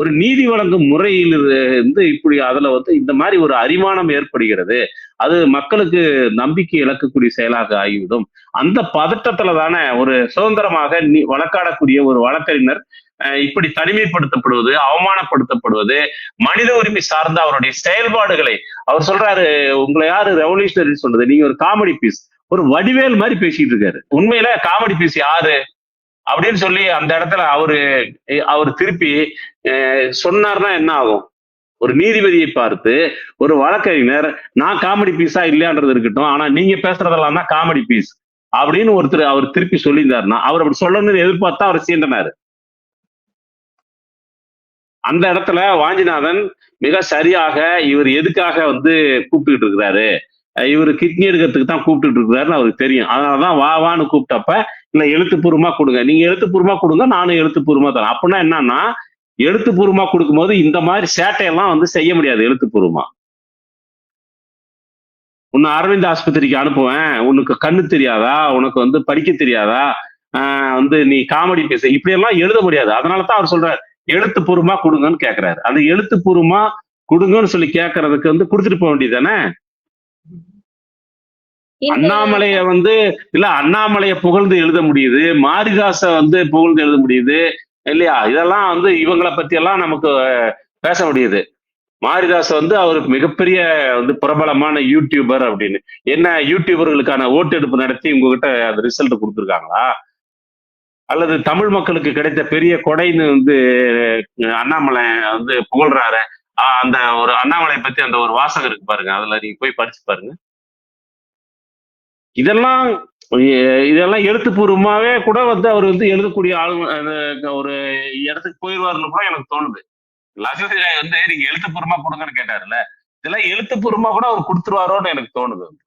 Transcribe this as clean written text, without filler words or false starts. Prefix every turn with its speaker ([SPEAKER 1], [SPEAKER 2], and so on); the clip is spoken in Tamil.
[SPEAKER 1] ஒரு நீதி வழங்கும் முறையில் இப்படி அதுல இந்த மாதிரி ஒரு அரிமானம் ஏற்படுகிறது. அது மக்களுக்கு நம்பிக்கை இழக்கக்கூடிய செயலாக ஆகிவிடும். அந்த பதட்டத்துல தானே ஒரு சுதந்திரமாக வழக்காடக்கூடிய ஒரு வழக்கறிஞர் இப்படி தனிமைப்படுத்தப்படுவது, அவமானப்படுத்தப்படுவது, மனித உரிமை சார்ந்த அவருடைய செயல்பாடுகளை அவர் சொல்றாரு, உங்களை யாரு ரெவல்யூஷனரி சொல்றது? நீங்க ஒரு காமெடி பீஸ். ஒரு வடிவேல் மாதிரி பேசிட்டு இருக்காரு. உண்மையில காமெடி பீஸ் யாரு? அப்படின்னு சொல்லி அந்த இடத்துல அவரு திருப்பி சொன்னார்னா என்ன ஆகும்? ஒரு நீதிபதியை பார்த்து ஒரு வழக்கறிஞர் நான் காமெடி பீஸா இல்லையான்றது இருக்கட்டும். ஆனா நீங்க பேசுறதெல்லாம் தான் காமெடி பீஸ். அப்படின்னு ஒருத்தர் அவர் திருப்பி சொல்லியிருந்தாருன்னா, அவர் அப்படி சொல்லணும்னு எதிர்பார்த்தா அவர் சீண்டனாரு. அந்த இடத்துல வாஞ்சிநாதன் மிக சரியாக இவர் எதுக்காக கூப்பிட்டுட்டு இருக்கிறாரு. இவரு கிட்னி எடுக்கிறதுக்கு தான் கூப்பிட்டுட்டு இருக்கிறாருன்னு அவருக்கு தெரியும். அதனாலதான் வா வான்னு கூப்பிட்டப்ப, இல்ல எழுத்துப்பூர்வமா கொடுங்க. நீங்க எழுத்துப்பூர்வமா கொடுங்க, நானும் எழுத்துப்பூர்வமா தரேன். அப்படின்னா என்னன்னா, எழுத்துப்பூர்வமா கொடுக்கும்போது இந்த மாதிரி சேட்டையெல்லாம் செய்ய முடியாது எழுத்துப்பூர்வமா. உன்னை அரவிந்த் ஆஸ்பத்திரிக்கு அனுப்புவேன். உனக்கு கண்ணு தெரியாதா? உனக்கு படிக்க தெரியாதா? நீ காமெடி பேச இப்படியெல்லாம் எழுத முடியாது. அதனால தான் அவர் சொல்றாரு, எழுத்துப்பூர்வமா குடுங்கன்னு கேட்கிறாரு. அந்த எழுத்துப்பூர்வமா குடுங்கன்னு சொல்லி கேட்கறதுக்கு குடுத்துட்டு போ வேண்டியது தானே?
[SPEAKER 2] இந்த
[SPEAKER 1] அண்ணாமலைய இல்ல அண்ணாமலைய புகழ்ந்து எழுத முடியுது. மாரிதாச புகழ்ந்து எழுத முடியுது. இல்லையா? இதெல்லாம் இவங்கள பத்தி எல்லாம் நமக்கு பேச முடியுது. மாரிதாஸ் அவர் மிகப்பெரிய பிரபலமான யூடியூபர் அப்படின்னு. என்ன யூடியூபர்களுக்கான ஓட்டெடுப்பு நடத்தி உங்ககிட்ட அந்த ரிசல்ட் குடுத்துருக்காங்களா? அல்லது தமிழ் மக்களுக்கு கிடைத்த பெரிய கொடைன்னு அண்ணாமலை புகழ்றாரு. அந்த ஒரு அண்ணாமலை பத்தி அந்த ஒரு வாசகம் இருக்கு பாருங்க. அதுல நீங்க போய் படிச்சு பாருங்க. இதெல்லாம் இதெல்லாம் எழுத்துப்பூர்வமாவே கூட அவர் எழுதக்கூடிய ஆள் ஒரு இடத்துக்கு போயிருவாருன்னு கூட எனக்கு தோணுது. லக்ஷ்மி ராய் நீங்க எழுத்துப்பூர்வமா கொடுங்கன்னு கேட்டாருல்ல. இதெல்லாம் எழுத்துப்பூர்வமா கூட அவர் குடுத்துருவாரோன்னு எனக்கு தோணுது.